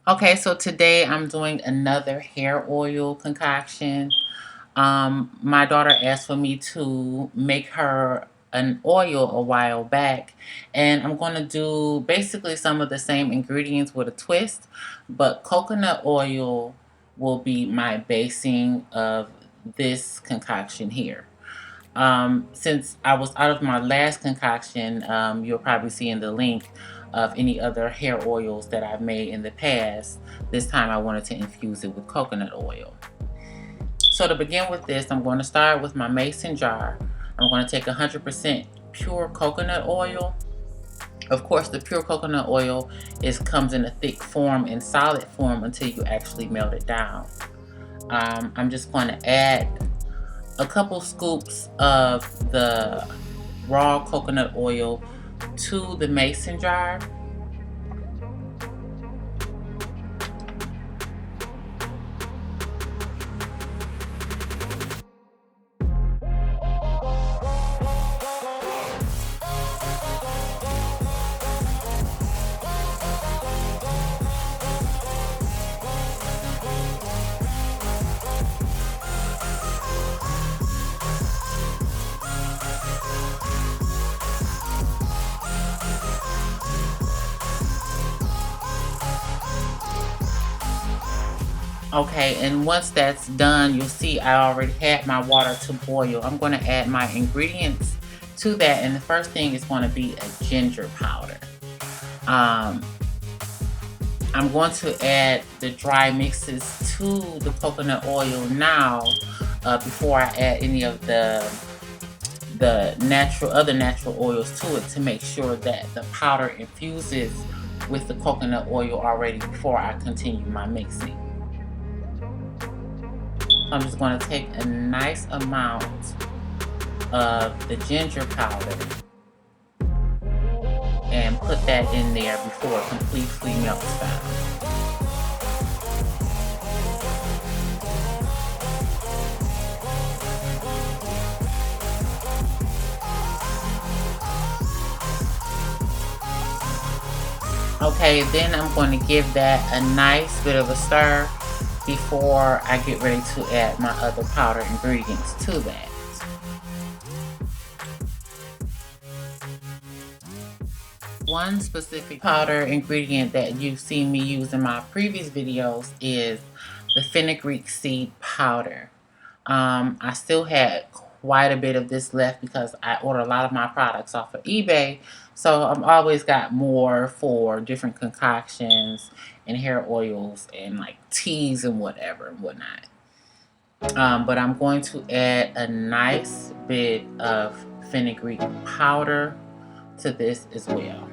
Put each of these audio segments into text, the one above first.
Okay, so today I'm doing another hair oil concoction. My daughter asked for me to make her an oil a while back, and I'm going to do basically some of the same ingredients with a twist, but coconut oil will be my basing of this concoction here. Since I was out of my last concoction, you'll probably see in the link of any other hair oils that I've made in the past. This time I wanted to infuse it with coconut oil. So to begin with this, I'm going to start with my mason jar. I'm going to take 100% pure coconut oil. Of course, the pure coconut oil comes in a thick form and solid form until you actually melt it down. I'm just going to add a couple scoops of the raw coconut oil to the mason jar. Okay, and once that's done, you'll see I already had my water to boil. I'm going to add my ingredients to that, and the first thing is going to be a ginger powder. Um, I'm going to add the dry mixes to the coconut oil now before I add any of the other natural oils to it, to make sure that the powder infuses with the coconut oil already before I continue my mixing. So I'm just going to take a nice amount of the ginger powder and put that in there before it completely melts down. Okay, then I'm going to give that a nice bit of a stir before I get ready to add my other powder ingredients to that. One specific powder ingredient that you've seen me use in my previous videos is the fenugreek seed powder. I still had quite a bit of this left because I order a lot of my products off of eBay. So I've always got more for different concoctions and hair oils and like teas and whatever and whatnot. But I'm going to add a nice bit of fenugreek powder to this as well.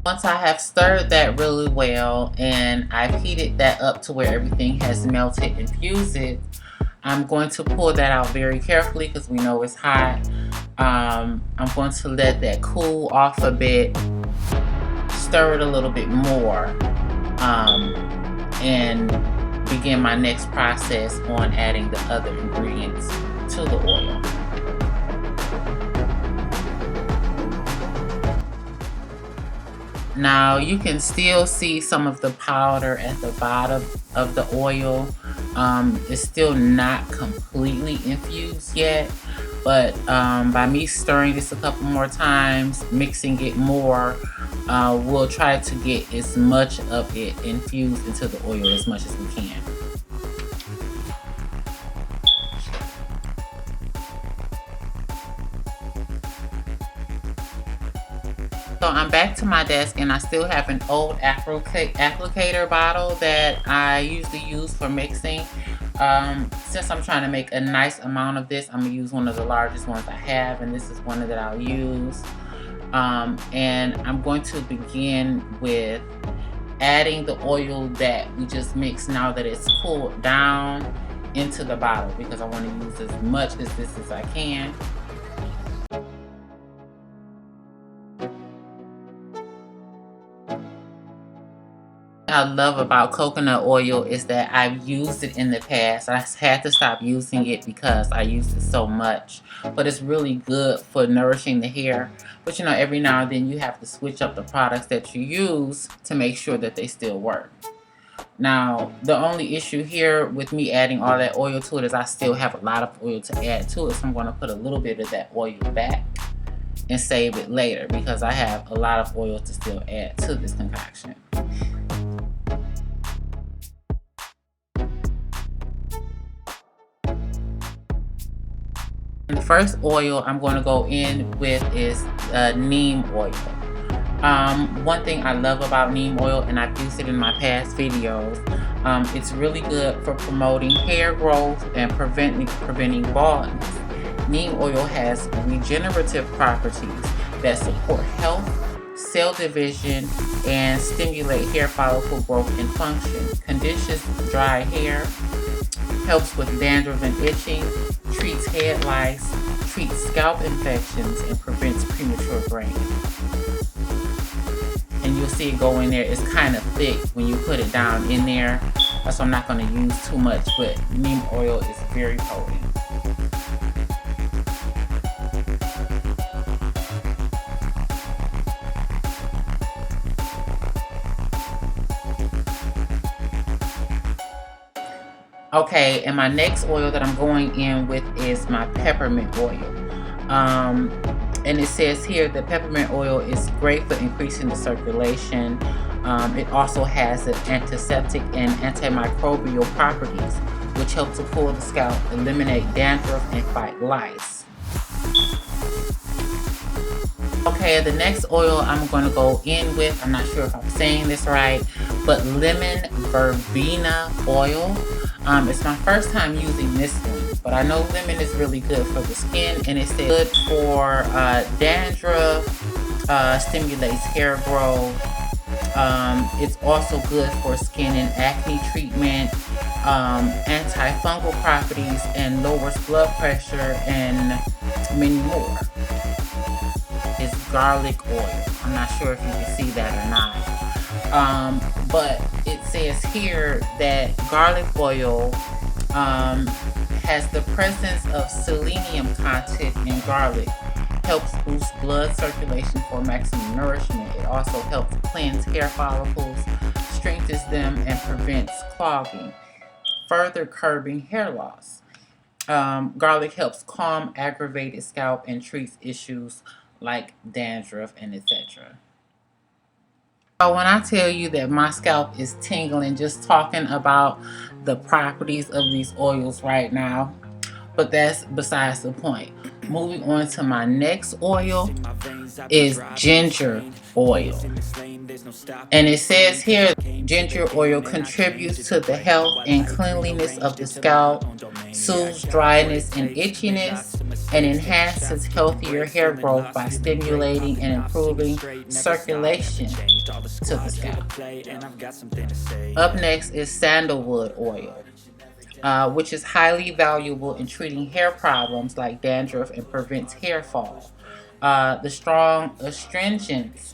Once I have stirred that really well and I've heated that up to where everything has melted and fused it, I'm going to pull that out very carefully because we know it's hot. I'm going to let that cool off a bit, stir it a little bit more, and begin my next process on adding the other ingredients to the oil. Now you can still see some of the powder at the bottom of the oil. It's still not completely infused yet, but by me stirring this a couple more times, mixing it more, we'll try to get as much of it infused into the oil as much as we can. So I'm back to my desk and I still have an old applicator bottle that I usually use for mixing. Since I'm trying to make a nice amount of this, I'm going to use one of the largest ones I have, and this is one that I'll use. And I'm going to begin with adding the oil that we just mixed now that it's cooled down, into the bottle because I want to use as much as this as I can. I love about coconut oil is that I've used it in the past. I had to stop using it because I used it so much. But it's really good for nourishing the hair. But you know, every now and then you have to switch up the products that you use to make sure that they still work. Now, the only issue here with me adding all that oil to it is I still have a lot of oil to add to it. So I'm going to put a little bit of that oil back and save it later because I have a lot of oil to still add to this concoction. And the first oil I'm going to go in with is neem oil. One thing I love about neem oil, and I've used it in my past videos, it's really good for promoting hair growth and preventing baldness. Neem oil has regenerative properties that support health, cell division, and stimulate hair follicle growth and function. Conditions dry hair, helps with dandruff and itching, treats head lice, treats scalp infections, and prevents premature graying. And you'll see it go in there. It's kind of thick when you put it down in there. So I'm not going to use too much, but neem oil is very potent. Okay, and my next oil that I'm going in with is my peppermint oil. And it says here that peppermint oil is great for increasing the circulation. It also has an antiseptic and antimicrobial properties, which help to cool the scalp, eliminate dandruff, and fight lice. Okay, the next oil I'm going to go in with, I'm not sure if I'm saying this right, but lemon verbena oil. It's my first time using this one, but I know lemon is really good for the skin, and it's good for dandruff, stimulates hair growth. It's also good for skin and acne treatment, antifungal properties, and lowers blood pressure, and many more. It's garlic oil. I'm not sure if you can see that or not. But it says here that garlic oil has the presence of selenium content in garlic, helps boost blood circulation for maximum nourishment. It also helps cleanse hair follicles, strengthens them, and prevents clogging, further curbing hair loss. Garlic helps calm aggravated scalp and treats issues like dandruff and etc. So when I tell you that my scalp is tingling just talking about the properties of these oils right now, but that's besides the point. Moving on to my next oil is ginger oil. And it says here, ginger oil contributes to the health and cleanliness of the scalp, soothes dryness and itchiness, and enhances healthier hair growth by stimulating and improving circulation to the scalp. Up next is sandalwood oil, which is highly valuable in treating hair problems like dandruff and prevents hair fall. The strong astringent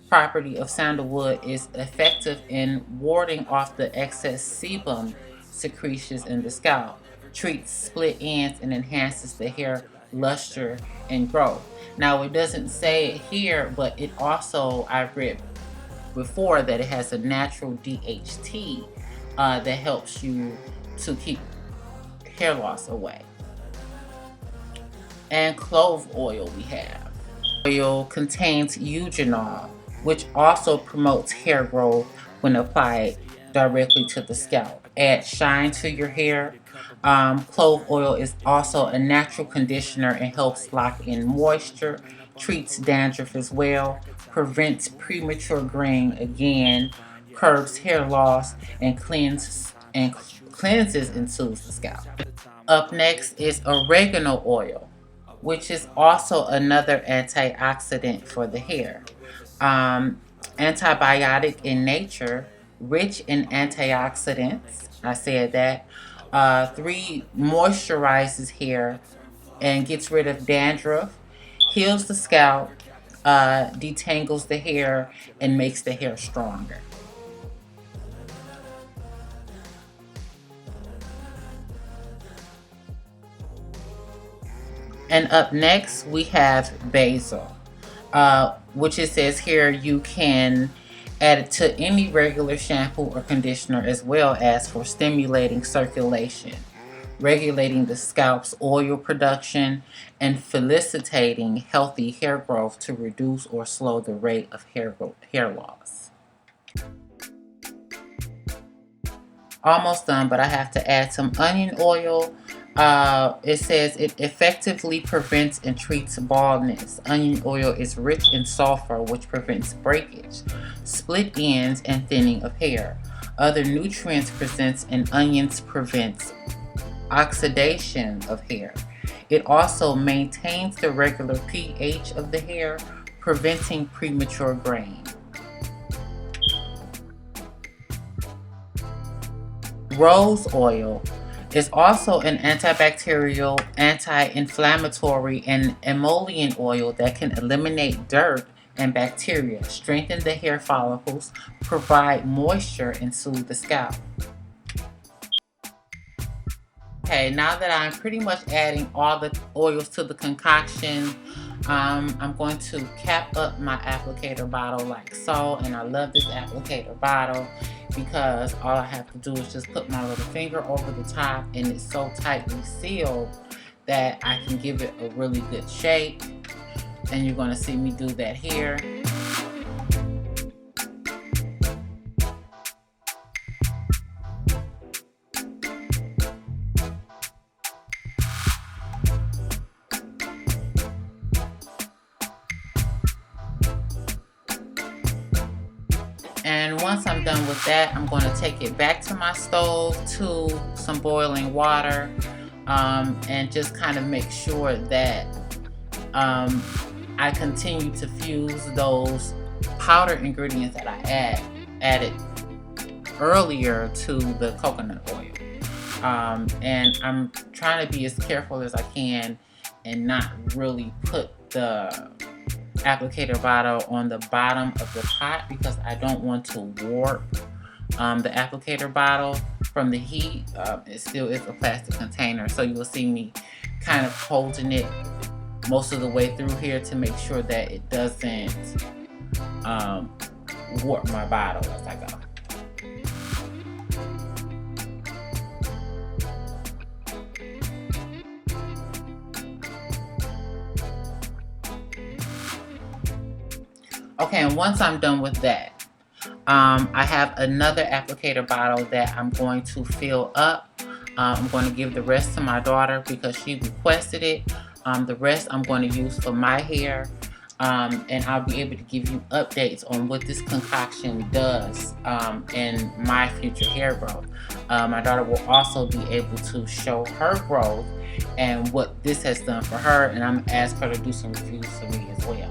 property of sandalwood is effective in warding off the excess sebum secretions in the scalp, treats split ends, and enhances the hair luster and growth. Now, it doesn't say it here, but it also, I've read before that it has a natural DHT that helps you to keep hair loss away. And clove oil we have. Oil contains eugenol, which also promotes hair growth when applied directly to the scalp. Add shine to your hair. Clove oil is also a natural conditioner and helps lock in moisture, treats dandruff as well, prevents premature graying again, curbs hair loss, and cleanses and soothes the scalp. Up next is oregano oil, which is also another antioxidant for the hair. Antibiotic in nature, rich in antioxidants. I said that. Three, moisturizes hair and gets rid of dandruff, heals the scalp, detangles the hair, and makes the hair stronger. And up next, we have basil, which it says here you can add it to any regular shampoo or conditioner, as well as for stimulating circulation, regulating the scalp's oil production, and facilitating healthy hair growth to reduce or slow the rate of hair loss. Almost done, but I have to add some onion oil. It says it effectively prevents and treats baldness. Onion oil is rich in sulfur, which prevents breakage, split ends, and thinning of hair. Other nutrients present in onions prevents oxidation of hair. It also maintains the regular pH of the hair, preventing premature graying. Rose oil is also an antibacterial, anti-inflammatory, and emollient oil that can eliminate dirt and bacteria, strengthen the hair follicles, provide moisture, and soothe the scalp. Okay, now that I'm pretty much adding all the oils to the concoction, I'm going to cap up my applicator bottle like so. And I love this applicator bottle because all I have to do is just put my little finger over the top, and it's so tightly sealed that I can give it a really good shape. And you're going to see me do that here. And once I'm done with that, I'm going to take it back to my stove to some boiling water, and just kind of make sure that I continue to fuse those powder ingredients that I added earlier to the coconut oil. And I'm trying to be as careful as I can and not really put the applicator bottle on the bottom of the pot because I don't want to warp the applicator bottle from the heat. It still is a plastic container, so you will see me kind of holding it most of the way through here to make sure that it doesn't warp my bottle as I go. Okay, and once I'm done with that, I have another applicator bottle that I'm going to fill up. I'm going to give the rest to my daughter because she requested it. The rest I'm going to use for my hair, and I'll be able to give you updates on what this concoction does in my future hair growth. My daughter will also be able to show her growth and what this has done for her, and I'm going to ask her to do some reviews for me as well.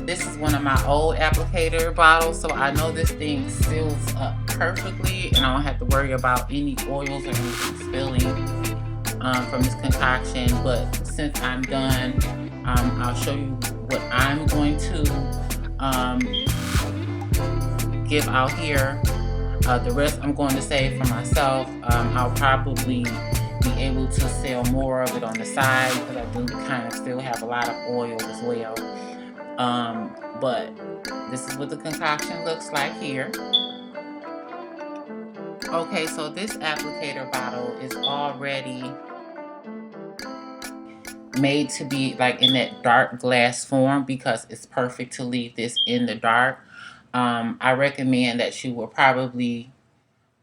This is one of my old applicator bottles, so I know this thing seals up perfectly and I don't have to worry about any oils or anything spilling from this concoction. But since I'm done, I'll show you what I'm going to give out here. The rest I'm going to save for myself. I'll probably be able to sell more of it on the side because I do kind of still have a lot of oil as well. But this is what the concoction looks like here. Okay, so this applicator bottle is already made to be like in that dark glass form because it's perfect to leave this in the dark. I recommend that you will probably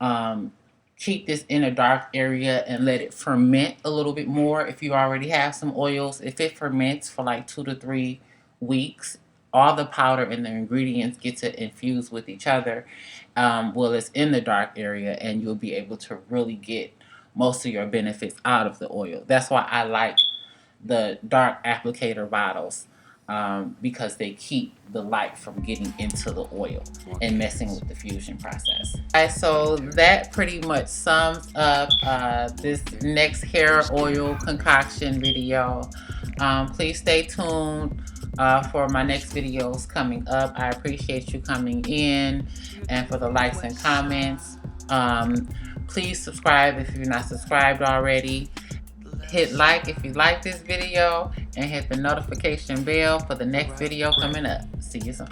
um, keep this in a dark area and let it ferment a little bit more if you already have some oils. If it ferments for like 2 to 3 weeks, all the powder and the ingredients get to infuse with each other while it's in the dark area, and you'll be able to really get most of your benefits out of the oil. That's why I like the dark applicator bottles, because they keep the light from getting into the oil and messing with the fusion process. Alright, so that pretty much sums up this next hair oil concoction video. Please stay tuned for my next videos coming up. I appreciate you coming in and for the likes and comments. Please subscribe if you're not subscribed already. Hit like if you like this video, and hit the notification bell for the next video coming up. See you soon.